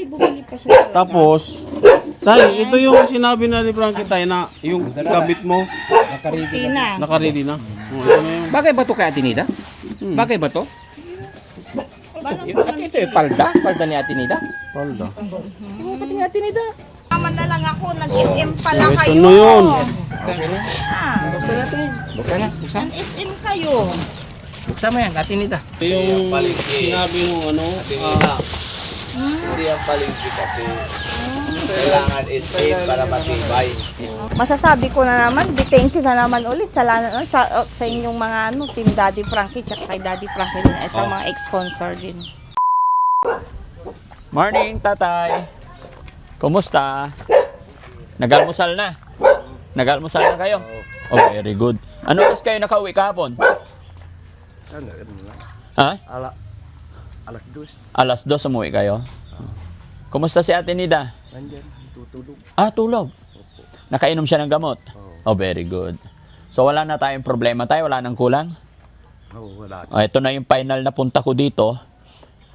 Bumili pa siya talaga. Tapos, tay, ito yung sinabi na ni Frankie tay na yung kabit mo, Tina. nakaready na. Oh, ito na yun. Bagay ba to kay Atinida? Bagay ba to? Ito yung palda? Palda ni Atinida? Palda. Pati ni Atinida. Tama na lang ako, nag-SM pala Ito kayo. na yun. Ah, Buksan natin. Buksan na. Buksan. nag-SM kayo. Buksan mo yan, Atinida. Ito yung sinabi nung ano, Hindi ang palengke kasi kailangan is-in para matibay. Masasabi ko na naman, thank you na naman ulit sa inyong mga Team Daddy Frankie tsaka kay Daddy Frankie din sa mga ex-sponsor din. Morning, tatay. Kumusta? Nag-almusal na? Nag-almusal na kayo? Oh, very good. Ano oras kayo nakauwi kahapon? Ha? Alas 2 umuwi kayo? Kumusta si Ate Nida? Nandyan, tutulog. Ah, tulog. Nakainom siya ng gamot? Oh, very good. So wala na tayong problema tayo? Wala nang kulang? Oo, wala. Oh, ito na yung final na punta ko dito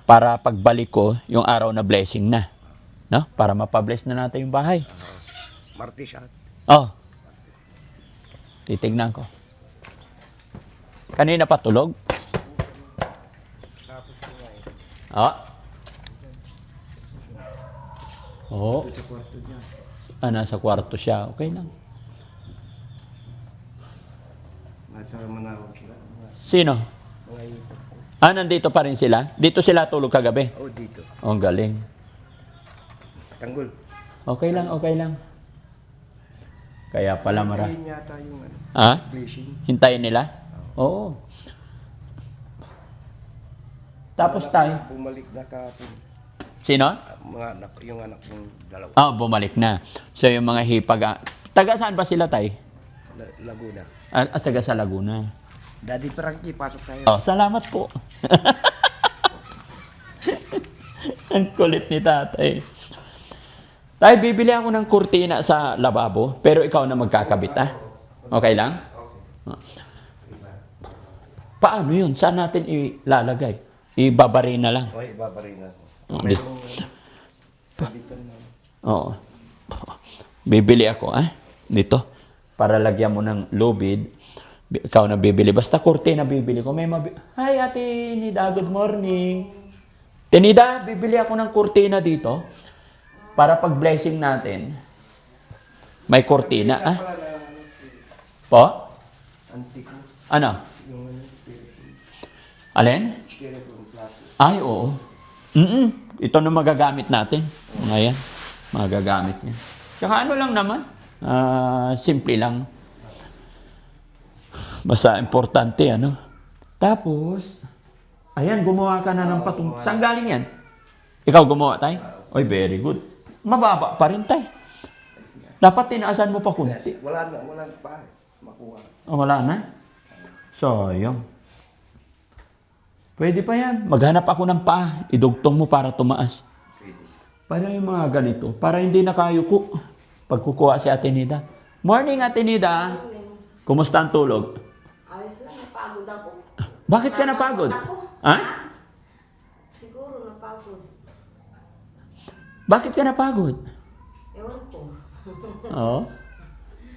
para pagbalik ko yung araw na blessing na. No? Para mapabless na natin yung bahay. Martis siya. Oh. Titignan ko. Kanina pa tulog? Oh. Oh. Nasa kwarto siya. Okay lang. Nasa Manawag sila. Sino? Nandito pa rin sila? Dito sila tulog kagabi? Oh, dito. Oh, ang galing. Tanggol. Okay lang, okay lang. Kaya pala Hintayin yata yung blessing. Hintayin nila? Oo. Tapos tayo. Bumalik na kahapon. Sino? Yung anak kong dalawa. Bumalik na. So yung mga hipag... Taga saan ba sila, tay? Laguna. Taga sa Laguna. Daddy Frankie, pasok tayo. Salamat po. Ang kulit ni tatay. Tay, bibili ako ng kurtina sa lababo, pero ikaw na magkakabit, ha? Okay lang? Paano yun? Saan natin ilalagay? Ibabari na lang. Okay, ibabarin na. Mayroong sabitan na. Oo. Bibili ako, dito. Para lagyan mo ng lubid. Ikaw na bibili. Basta kurtina bibili ko. Hi, Ate Nida. Good morning. Tinida, bibili ako ng kurtina dito. Para pag blessing natin, may kurtina, Po? Antiko. Ano? Yung Alin? Ay, oo. Ito na magagamit natin. Mga yan. Magagamit niya. Tsaka ano lang naman. Simple lang. Basta importante, ano. Tapos, ayan, gumawa ka na ng patung. Saan galing yan? Ikaw gumawa, tay? Oy, very good. Mababa pa rin, tay. Dapat tinaasan mo pa kunti. Wala pa. Makuha. Wala na? Sayang. Pwede pa yan. Maghanap ako ng paa. Idugtong mo para tumaas. Para yung mga ganito. Para hindi nakayuko. Pagkukuha si Ate Nida. Morning, Ate Nida. Kumusta ang tulog? Ayos lang, napagod ako. Bakit ka napagod? Ha? Siguro napagod. Bakit ka napagod? Ewan ko. Oo.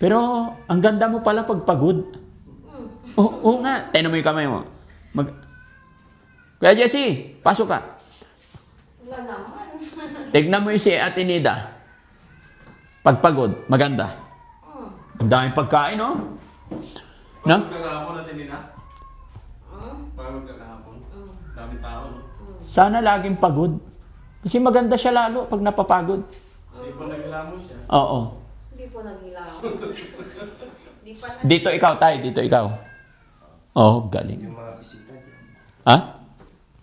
Pero ang ganda mo pala pag pagod. Oo nga. Tignan mo yung kamay mo. Kuya Jessie, pasok ka. Wala naman. Tignan mo yung si Ate Nida. Pag pagod, maganda. Ang daming pagkain, no? No? Pagod ka kahapon natin nila? Pagod ka kahapon? Daming tao, no? Sana laging pagod. Kasi maganda siya lalo pag napapagod. Hindi pa naghilamos siya. Oo. Hindi po nagilaw. Di pa na. Dito ikaw, tay. Dito ikaw. Oh, galing. Yung mga bisita dyan. Ha?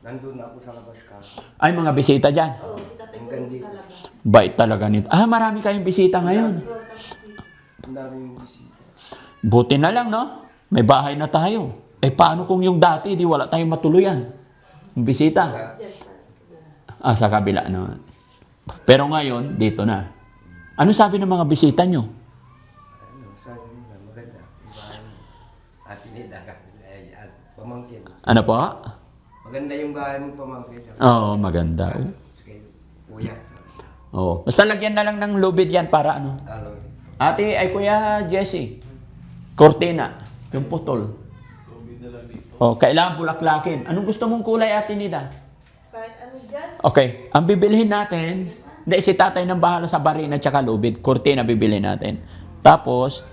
Nandun ako sa labas ka. Ay, mga bisita dyan. Oo, si tatay ko Hanggang sa labas. Bait talaga nito. Marami kayong bisita ngayon. Ang daming bisita. Buti na lang, no? May bahay na tayo. Paano kung yung dati, di wala tayong matuluyan? Yung bisita. Sa kabila naman. Pero ngayon, dito na. Ano sabi ng mga bisita nyo? Sabi nila, maganda. Ate Nida, pamangkin. Ano po? Maganda yung bahay mo, pamangkin. Oo, maganda. Kay Kuya. Basta lagyan na lang ng lubid yan para ano. Ano? Ate, ay Kuya Jesse, cortina, yung putol. Covid na lang dito. Oh, kailangan bulaklakin. Anong gusto mong kulay, Ate Nida? Kahit ano dyan. Okay, ang bibilihin natin, hindi, si tatay nang bahala sa barin at saka lubid. Cortina bibilihin natin. Tapos,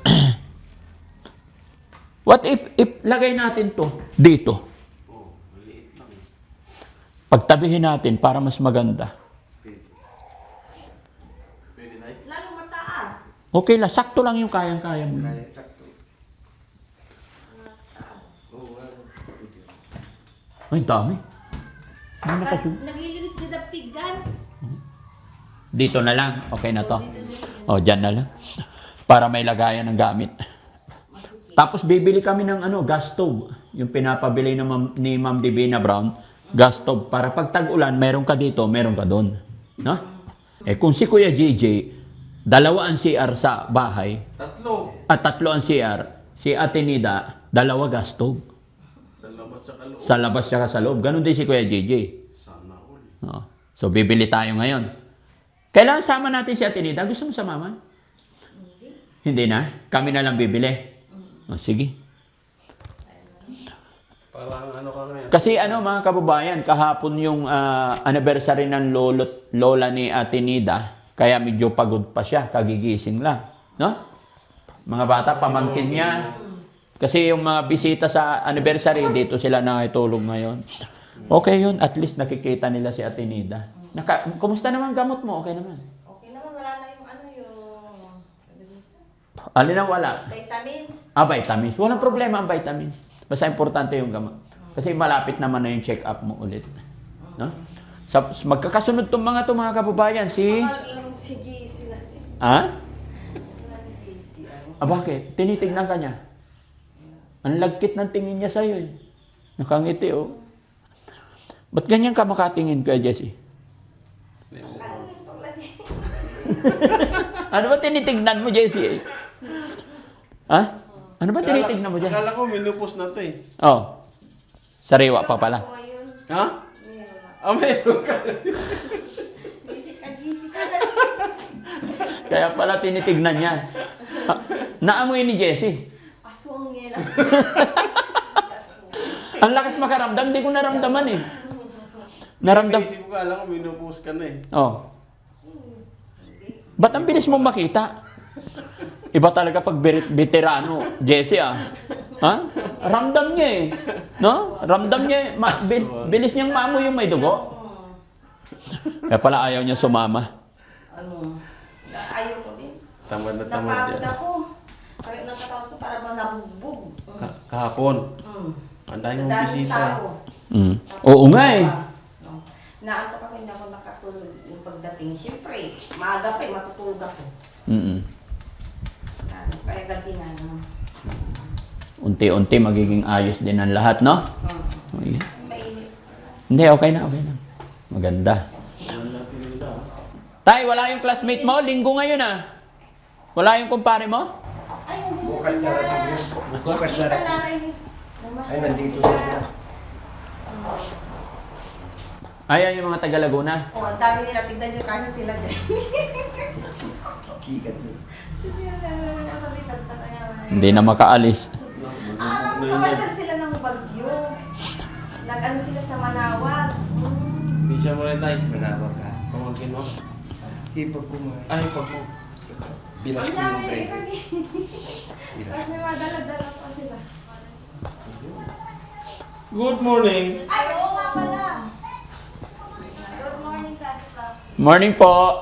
what if lagay natin to dito? Oh, maliit lang. Pagtabihin natin para mas maganda. Pwede na eh. Lalo mataas. Okay lang, sakto lang yung kayang-kaya mo. Kaya sakto. Oo, Ay, dami. Ano nakasunod? Naglilinis din ang piggan. Dito na lang. Okay na to. O, dyan na lang. Para may lagayan ng gamit. Tapos bibili kami ng gas stove. Yung pinapabili ni Ma'am Divina Brown. Gas stove. Para pag tag-ulan, meron ka dito, meron ka doon. No? Eh kung si Kuya JJ, 2 ang CR sa bahay, Tatlo. at 3 ang CR, si Ate Nida, 2 gas stove. Sa labas sa loob. Sa labas siya sa loob. Ganon din si Kuya JJ. Sana all. Oh. So, bibili tayo ngayon. Kailangan sama natin si Ate Nida. Gusto mo sumama? Hindi na? Kami na lang bibili. Oh, sige. Parang ano ka ngayon? Kasi mga kababayan, kahapon yung anniversary ng lola ni Ate Nida. Kaya medyo pagod pa siya. Kagigising lang. No? Mga bata, pamangkin niya. Kasi yung mga bisita sa anniversary, dito sila nakitulog ngayon. Okay yun. At least nakikita nila si Ate Nida. Kumusta naman gamot mo? Okay naman. Okay naman, wala na yung Alin ang wala? vitamins. Vitamins. Walang problema ang vitamins. Basta importante yung gamot. Kasi malapit naman na yung check-up mo ulit. No? Magkakasunod tong mga kababayan. Parang ilang si JC na siya. Ha? Ilang JC. Bakit? Tinitignan ka niya. Ang lagkit ng tingin niya sa'yo. Nakangiti, oh. Ba't ganyan ka makatingin, Kuya Jesse? Ano yung paglasing? Ano ba tinitignan mo, Jesse? Ha? Ano ba tinitignan mo dyan? Akala ko minupos na to eh. Oh. Sariwa pa pala. Ngayon, Ha? Ah, meron ka. JC ka kasi. Kaya pala tinitignan niya. Naamoy ni Jesse. Aswang yan. Ang lakas makaramdam, di ko naramdaman eh. Naramdam. Naisip ko, alam ko minupos ka na eh. Oh. Ba't ang bilis mo makita? Iba talaga pag veterano, Jesse ah. Ha? Ramdam niya eh. No? Ramdam niya. Bilis niyang maamoy yung may dugo. Kaya pala ayaw niya sumama. Ayaw ko din. Tamad na tamad Napagod yan. ako. Parang nakatakot ko para bang nabugbog. Kahapon. Ang dami mong bisita. Mm. Oo nga eh. Naantok ako, hindi ako nakatulog yung pagdating. Siyempre, maaga pa matutulog ako. Mm-mm. Kaya gabi na. Unti-unti magiging ayos din ang lahat, no? Okay. Mainit. Hindi, okay na. Maganda. Tay, wala yung classmate mo? Linggo ngayon ah. Wala yung kumpare mo? Ay, nandito Bukas sila. darating yun. Bukas Kita darating. na rin. Ay, nandito sila. Ayan yung mga taga Laguna. Oh, ang dami nila. Tignan nyo kasi sila dyan. Kikat yun. Hindi na makaalis. Nakapasyal sila ng Bagyo. Nag-ano sila sa Manawag. Bisa mo rin tayo. Manawag ka. Pamangkin mo. Ipag kumain. Ay, pag mo. Bilas Ang ko yung dami break. Tapos may mga dala-dala pa sila. Good morning. Ay, oo nga pala. Good morning, Kaka. Morning po.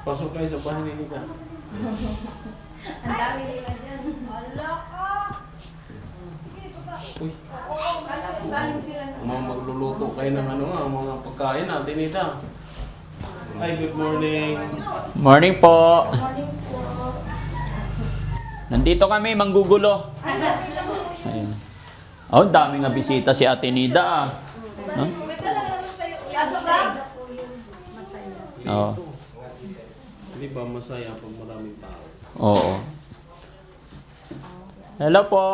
Pasok kayo sa bahay ni Nika. Ang dami nila dyan. Hala ka! Uy, Oo, galing sila na. mga magluluto kayo ng mga pagkain natin nita. Ay, good morning. Morning po. Morning po. Nandito kami, manggugulo. Ang dami lang po. Ayun. Oh, ang dami nga bisita si Ate Nida ah. Huh? May dala naman kayo. Pasok lang. Oo. Di ba masaya pag maraming tao? Oo. Hello po.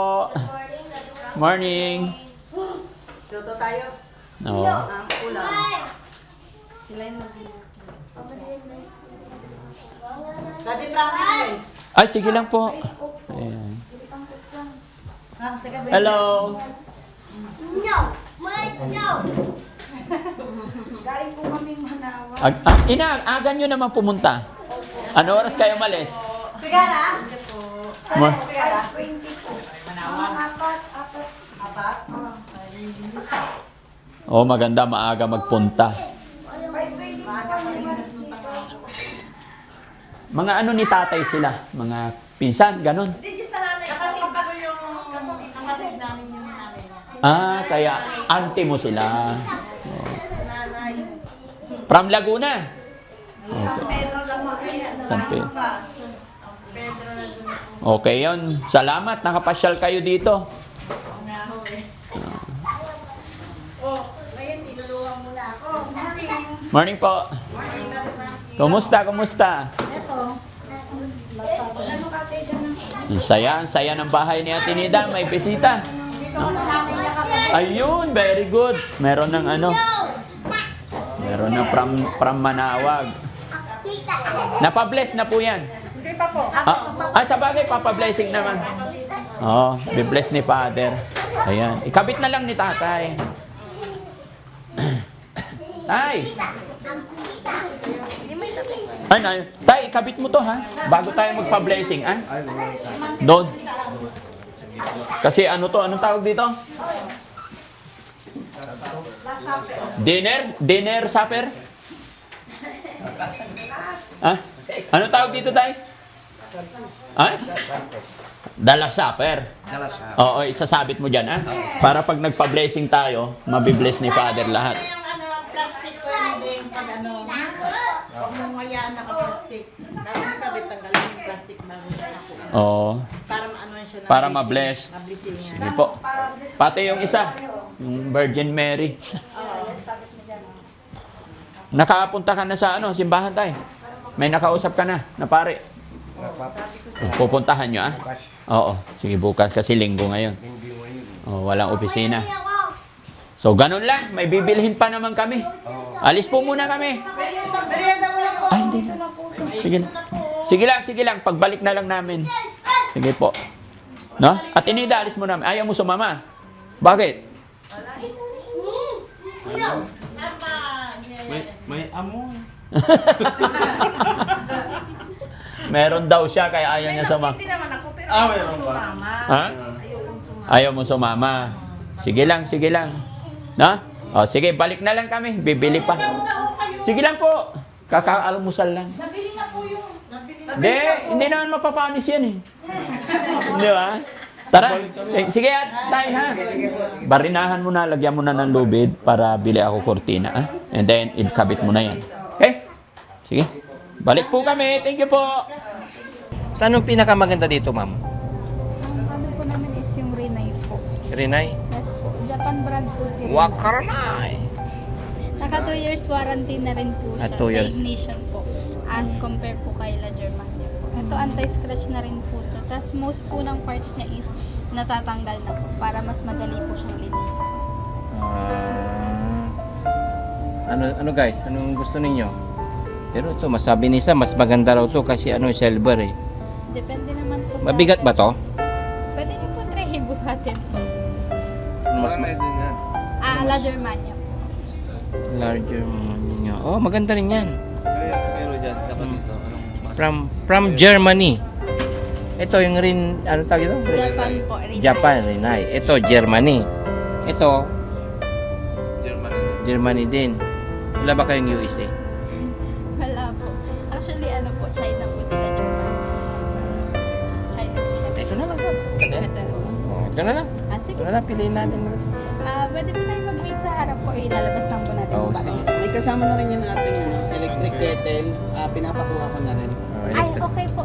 Morning. Luto tayo. Oo. Ang ulam. Sila yung mag-iingat. Daddy Frankie, please. Ay, sige lang po. Ayan. Hello. Galing po kami Manawa. Aga nyo naman pumunta. Ano oras kayo malis? Pigara? Ma- Pigara? 20 po. Manawa? Apat. Apat? Oh, maganda maaga magpunta. Mga ano ni tatay sila? Mga pinsan, ganun. Hindi, sa nanay. Kapatid ko yung kapatid namin yung nanay niya. Ah, kaya auntie mo sila. Sa nanay. From Laguna. San Pedro lang mo kaya. San Pedro. Pedro na dun. Okay yun. Salamat, nakapasyal kayo dito. Oh, ngayon iluluwa muna ako. Morning po. Kumusta? Ang saya ng bahay ni Ate Nida. May bisita. Ayun, very good. Meron ng ano. Meron ng from Manawag. Napabless na po yan. Hindi pa po. Sa bagay, papablessing naman. Oo, be-bless ni Father. Ayan. Ikabit na lang ni tatay. Tay! Tay, ikabit mo to ha. Bago tayo magpa-blessing, ha? Doon. Kasi ano to? Anong tawag dito? Dinner supper? Ha? Anong tawag dito, tay? Ha? Dala supper. Oo, isasabit mo dyan, ha? Para pag nagpa-blessing tayo, mabibless ni Father lahat. Yung ano, plastic ko hindi yung pag ano. Huwag mong hayaan naka-plastic. Dahil yung kabit, tanggalin yung plastic bago na ako. Oo. Para maano siya na. Para ma-bless. Mablisin niya. Sige po. Pati yung isa, yung Virgin Mary. Nakapunta ka na sa ano, simbahan tayo. May nakausap ka na pare. Pupuntahan nyo, ah? Oo. Sige, bukas kasi linggo ngayon. Oh, walang opisina. So, ganun lang. May bibilhin pa naman kami. Alis po muna kami. Ay, hindi na. Sige lang. Sige lang. Pagbalik na lang namin. Sige po. No? At Inida, alis mo namin. Ayaw mo sumama. Bakit? May amoy. Meron daw siya kaya ayaw niya sumama. Hindi naman ako, pero Meron pa. Ha? Ayaw mo sumama. Sige lang. No? O, sige, balik na lang kami. Bibili pa. Sige lang po. Kakaalmusal lang. Nabili na po yung... Hindi naman mapapanis yan eh. Di ba? Tara. Sige tayo ha. Barinahan mo na, lagyan mo na ng lubid para bili ako kortina. Ha? And then, ikabit mo na yan. Okay? Sige. Balik po kami. Thank you po. Saan ang pinakamaganda dito, ma'am? Ang ano po namin is yung Renay po. Renay? Yes po. Japan brand po si Renay. Wakaranay! Naka 2 years warranty na rin po siya. 2 years. Sa ignition po. As compare po kay La Germania po. Ito anti-scratch na rin po to. Tapos most po ng parts niya is natatanggal na po para mas madali po siyang linisan. Ano guys? Anong gusto ninyo? Pero ito, masabi ni Sam, mas maganda raw to kasi ano, silver eh. Depende naman po sa... Mabigat ba to? Pwede niyo po try buhatin po. Mas La Germania po. larger niya. Oh, maganda rin yan. Pero dyan, dapat ito. From Germany. Ito yung rin, ano tawag ito? Japan po. Renay. Japan, Renay. Ito, Germany. Ito, Germany din. Wala ba kayong USA? Wala po. Actually, ano po, China po sila Japan. China po siya. Ito na lang, Sam. Ito. Oh, ito na lang. Sige. Ito na lang, piliin natin. Pwede po tayo mag-wait sa harap po. Ilalabas lang po natin. Oh, yung sige. box. May kasama na rin yung ating electric kettle. Pinapakuha ko na rin. Oh, Ay, okay po.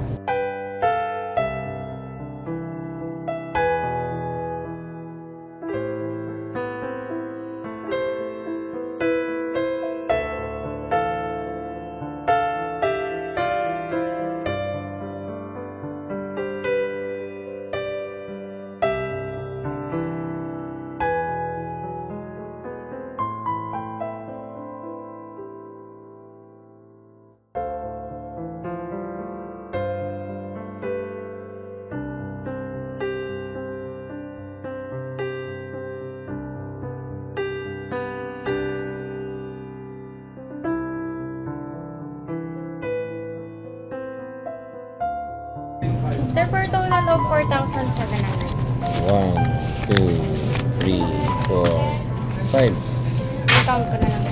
Sir, for total of 4,700. 1, 2, 3, 4, 5. Count ko na lang.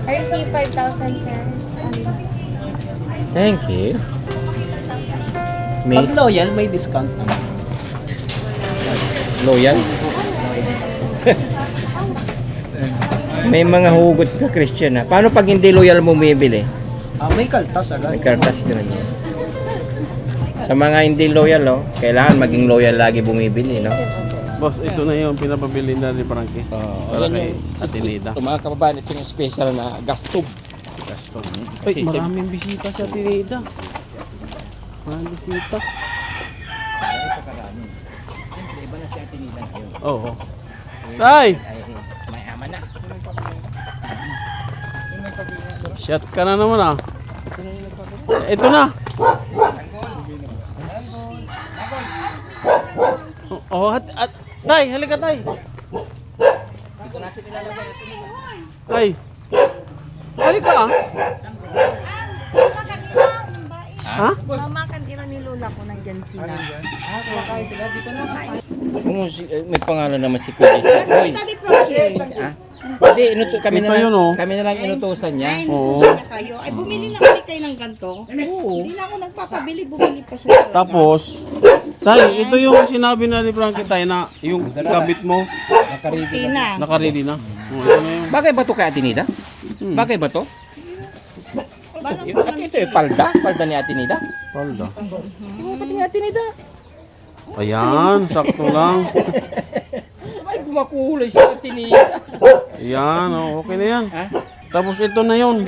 I received 5,000, sir. Thank you. Pag Miss loyal, may discount na. Loyal. May mga hugot ka, Christian, ha? Paano pag hindi loyal mo bumibili? May kaltas agad. May kartas ka na niya. Sa mga hindi loyal, oh, kailangan maging loyal lagi bumibili, no? Boss, ito na yung pinapabili na ni Frankie. Para kay Atenida. Ito mga kababayan, ito yung special na gastog. Gaston. Kasi Ay, maraming bisita sa Atenida. Maraming bisita. Siyempre, iba na si Atenida ngayon. Oo. Tay! May ama na. Shot ka na naman ah. Ito na. Oh, tay, halika tay. Tay. Halika ah. Ha? Mama kan ira ni Lola ko nandyan sila. May pangalan naman si Kuya. Hoy. Daddy Frankie. Ha? Hindi, kami na Ito lang, yun, oh. kami na lang inutusan niya. Oo. Kayo. Ay, bumili na kami kayo ng ganito. Oo. Hindi na ako nagpapabili, bumili pa siya talaga. Tapos, tay, ito yung sinabi na ni Frankie tay na yung kabit mo Tina. naka-ready na. Oh, ito na yun. Bagay ba to kay Atenida? Bagay ba to? At ito yung palda ni Atenida. Palda. Yung pati ni Atenida. Ayan, sakto lang. Ay, gumakulay si Atenida. Ayan, oh, okay na yan. Ha? Tapos ito na yun.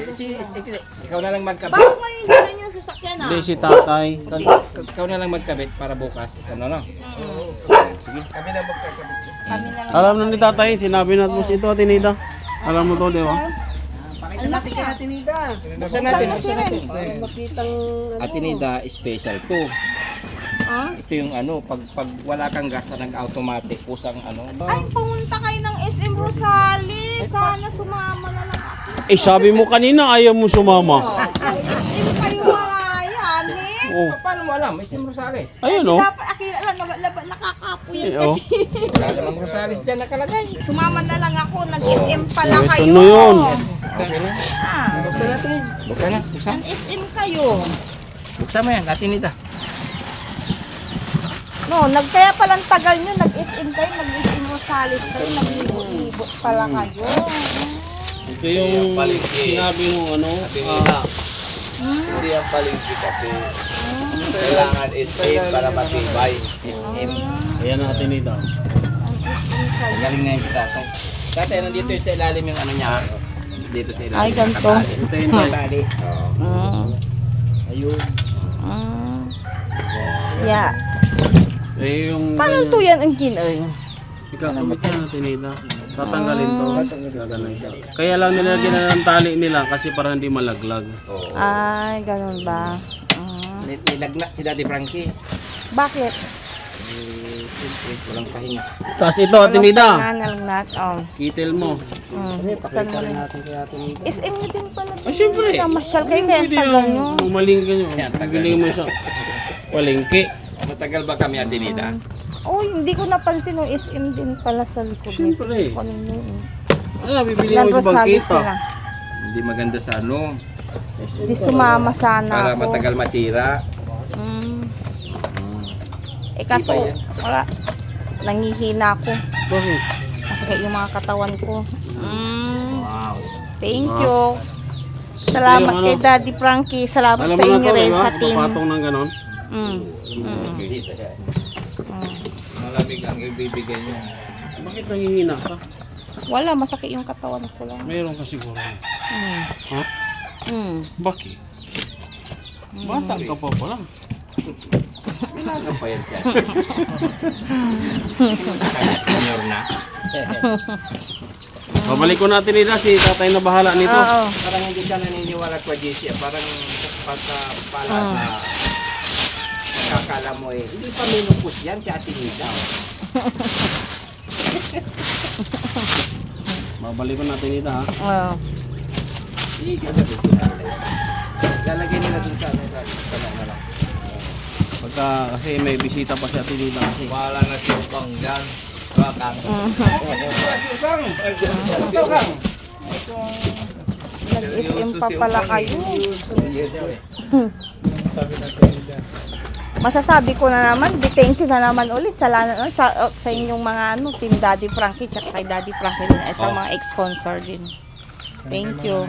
Ikaw na lang magkabit. Bago ngayon dala niyo sasakyan Hindi si tatay. Ikaw na lang magkabit para bukas. Ano no? Kami na lang. Alam na ni tatay, sinabi natin mo si ito, Atenida. Alam mo to, di ba? Ang laki ah. Buksan natin, buksan natin. Makitang Atenida special to. Ah? Ito yung ano, pag wala kang gas na nag-automatic, pusang ano. Ay, pumunta kayo ng SM Rosales. Sana sumama na lang ako. Eh, sabi mo kanina ayaw mo sumama. SM kayo malayan eh. Oh, Paano mo alam? May Sim Rosales. ayun oh. Dapat akila lang nakakapoy yan Eh, oh. kasi. Wala namang Rosales dyan nakalagay. Sumama na lang ako. Nag-SM pala Ito kayo. na yun. Okay na. Ah, Buksan natin. Buksan na, buksan. nag-SM kayo. Buksan mo yan, Atenida. No, kaya palang tagal nyo, nag-SM kayo, nag-SM Rosales kayo, nag-ibot pala kayo. Ito yung sinabi nung ano. Hindi ang palengke kasi kailangan SM para matibay. SM. Ayan ang Atenida. Galing na yung tatay. Tatay, nandito yung sa ilalim yung ano niya. Dito sa ilalim. Ay, ganito. Ito yung tay. Ayun. Yeah. Eh, yung Paano to yan ang kinoy? ikakabit yan ang Atenida. Tatanggalin to. Gaganon siya. Kaya lang nilagyan na ng tali nila kasi para hindi malaglag. Ay, ganun ba? Nilagnat si Daddy Frankie. Bakit? Siyempre, walang pahinga. Tapos ito, Atenida. Nalagnat. Oh. Kitel mo. Buksan mo na. SM nyo din pala. Ay, syempre. Masyal kayo kaya Pwede tagal yung nyo. umaling ka nyo. Yan, tagal. Bili mo siya. Palengke. Matagal ba kami, Atenida? Oh, hindi ko napansin yung SM din pala sa likod. Siyempre. Nito. Ano yun? Ano na, bibili Ilan mo sa Rosales bangkita. sila. Hindi maganda sa ano. Di sumama sana Para ako. matagal masira. Eh kaso, Di ba yan? wala. Nangihina ako. Bakit? Masakit yung mga katawan ko. Wow. Thank you. Salamat Yung ano, kay Daddy Frankie. Salamat alam sa mo na inyo to, rin di ba? sa team. Papatong ng ganon. Malamig ang ibibigay niyo. Bakit nangihina ka? Wala, masakit yung katawan ko lang. Mayroon ka siguro. Ha? Bakit? Bata ka pa pala. Ano pa yan siya? Senior na. Babalik ko natin nila si tatay na bahala nito. Oo. Parang hindi ka naniniwala kwa JC. Parang pala na kakala mo eh. Hindi pa minupos yan si Atenida. Babalik ko natin nila ha. Oo. gagawin nila. Lalagay nila dun sa ano, sa na lang. Pagka kasi may bisita pa si Ate Nida kasi. Wala na si Upang dyan. Bakang. Nag-SM pa pala kayo. Masasabi ko na naman, thank you na naman ulit sa inyong mga Team Daddy Frankie tsaka kay Daddy Frankie din, sa mga ex-sponsor din. Thank you.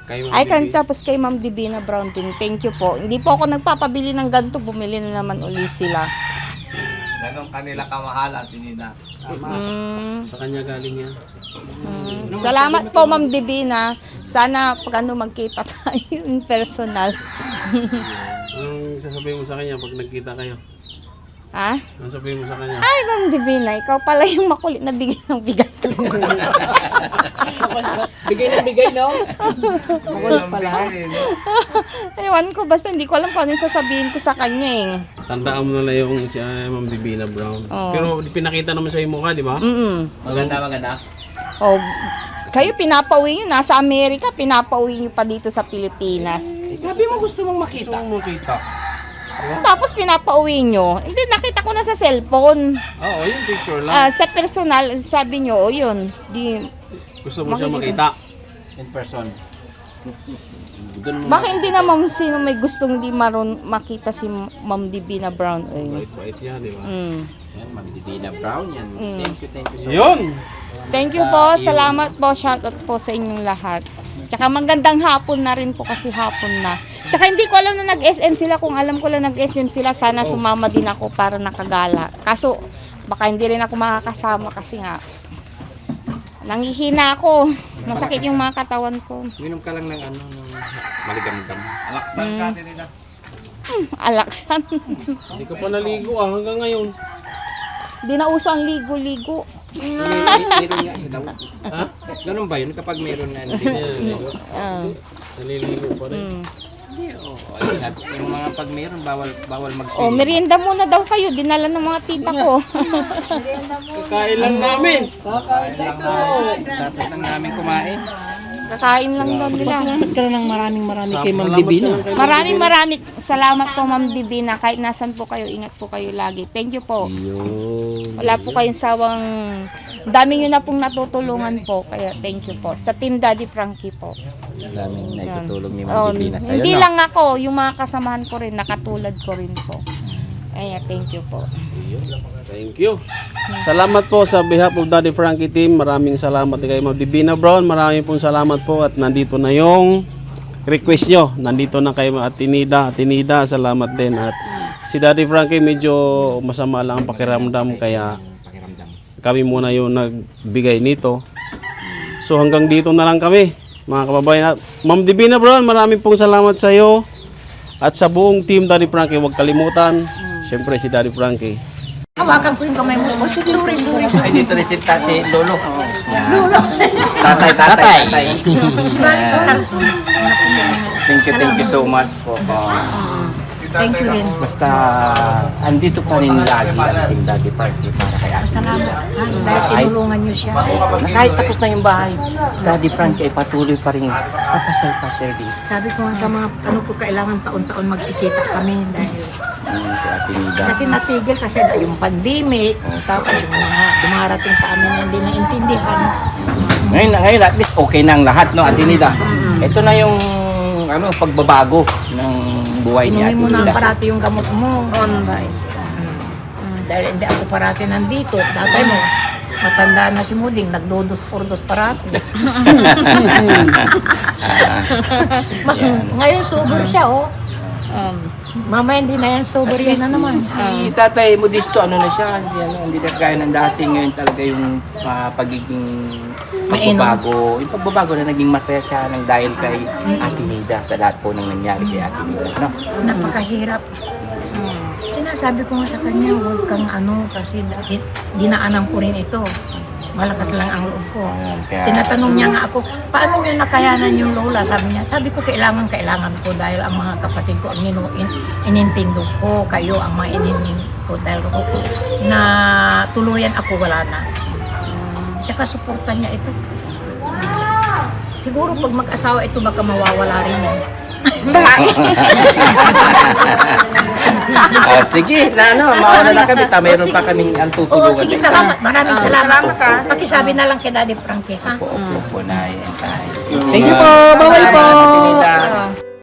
Kay Ma'am Ay, Bibi. tapos kay Ma'am Divina Brown din. Thank you po. Hindi po ako nagpapabili ng ganito, bumili na naman ulit sila. Ganon kanila kamahala, tinina. Sa kanya galing yan. Salamat po, Ma'am Divina. Sana pag magkita tayo in personal. Anong sasabihin mo sa kanya pag nagkita kayo? Ha? Anong sasabihin mo sa kanya? Ay, Ma'am Divina, ikaw pala yung makulit na bigay ng bigay. Bigay ng bigay, no? Walang bigay, no? Ewan ko, basta hindi ko alam kung ano yung sasabihin ko sa kanya eh. Tandaan mo na lang yung si Ma'am Divina Brown. Oo. Pero pinakita naman sa yung mukha, di ba? Maganda. Oh, kayo pinapauwi nyo, nasa Amerika, pinapauwi nyo pa dito sa Pilipinas. Sabi mo gusto mong makita. Gusto mo makita? Tapos pinapauwi nyo. Hindi, nakita ko na sa cellphone. Oo, yung picture lang. Sa personal, sabi nyo, oh, yun. Di, Gusto mo siya makita. In person. baka hindi naman sino may gustong di makita si Ma'am Divina Brown. Bait-bait yan, di ba? Yan, Ma'am Divina Brown yan. Thank you so much. Yun! Thank you po. Salamat po. Shoutout po sa inyong lahat. Tsaka magandang hapon na rin po kasi hapon na. Tsaka hindi ko alam na nag-SM sila. Kung alam ko lang nag-SM sila, sana sumama din ako para nakagala. Kaso, baka hindi rin ako makakasama kasi nga, nangihina ako. Masakit yung mga katawan ko. Minom ka lang ng ano, ng maligam-gam. Alaksan ka, tinina. Alaksan. Hindi ka pa naligo hanggang ngayon. Di na uso ang ligo-ligo. Meron nga siya daw. Ha? Ganun ba yun kapag meron na? Naliligo pa rin. Hindi, oo. Sabi, yung mga pag meron, bawal mag-swim. Oh, merienda muna daw kayo. Dinala ng mga tita ko. Kakain lang namin. Tapos lang namin kumain. Kakain lang daw nila. Salamat ka na ng maraming kay Ma'am Salamat Divina. ka lang kay Ma'am Maraming salamat po, Ma'am Divina. Kahit nasan po kayo, ingat po kayo lagi. Thank you po. Wala po kayong sawang, dami nyo na pong natutulungan po. Kaya thank you po. Sa Team Daddy Frankie po. Daming naitutulong ni Oh, Ma'am Divina sa'yo, hindi no? lang ako, yung mga kasamahan ko rin, nakatulad ko rin po. Kaya thank you po. Thank you. Salamat po sa behalf of Daddy Frankie team. Maraming salamat kay Ma'am Divina Brown. Maraming pong salamat po at nandito na yung request nyo. Nandito na kay Ate Nida. Ate Nida, salamat din. At si Daddy Frankie medyo masama lang ang pakiramdam kaya kami muna yung nagbigay nito. So hanggang dito na lang kami mga kababayan. Ma'am Divina Brown, maraming pong salamat sa iyo. At sa buong team Daddy Frankie, huwag kalimutan. Siyempre si Daddy Frankie. Hawakan ko yung kamay mo. Oh, sige, sorry. Ay, dito rin si Tate Lolo. Lolo. Tatay. Thank you so much po. Thank you rin. Basta, andito pa rin lagi ang Team Daddy Frankie para kay Ate. Salamat. Dahil tinulungan niyo siya. Kahit tapos na yung bahay, Daddy Frankie ay patuloy pa rin papasal-pasal dito. Sabi ko nga sa mga ano ko, kailangan taon-taon magkikita kami dahil Si Ate Nida. kasi natigil kasi yung pandemic, tapos yung mga dumarating sa amin na hindi naintindihan. Ngayon at least okay na ang lahat, no, Ate Nida. Ito na yung pagbabago ng buhay ni Ate Inumin mo na Nida. parati yung gamot mo. Dahil hindi ako parati nandito. Tatay mo, matanda na si Muding, nagdodos-pordos parati. Mas ngayon sober siya, oh. Mamaya hindi na yan sober yan na naman. Si Tatay Modesto, na siya, hindi na gaya ng dati. Ngayon talaga yung pagiging pagbabago. Yung pagbabago na naging masaya siya ng dahil kay Ate Nida sa lahat po ng nangyari kay Ate Nida. No? Napakahirap. Sinasabi ko nga sa kanya, huwag kang kasi dinaanan ko rin ito. Malakas lang ang loob ko. Kaya- Tinatanong niya nga ako, paano niyo nakayanan yung lola? Sabi ko, kailangan ko dahil ang mga kapatid ko ang inintindi ko, kayo ang mga inintindi ko dahil na tuluyan ako, wala na. Tsaka suportan niya ito. Siguro pag mag-asawa ito, baka mawawala rin yan. Sige, mauna na kami. Mayroon pa kaming ang Oo, tutulungan. sige, salamat. Maraming salamat. Pakisabi na lang kay Daddy Frankie, ha? Opo, na yan. Thank you po. Bye-bye po. Salamat, Tinita.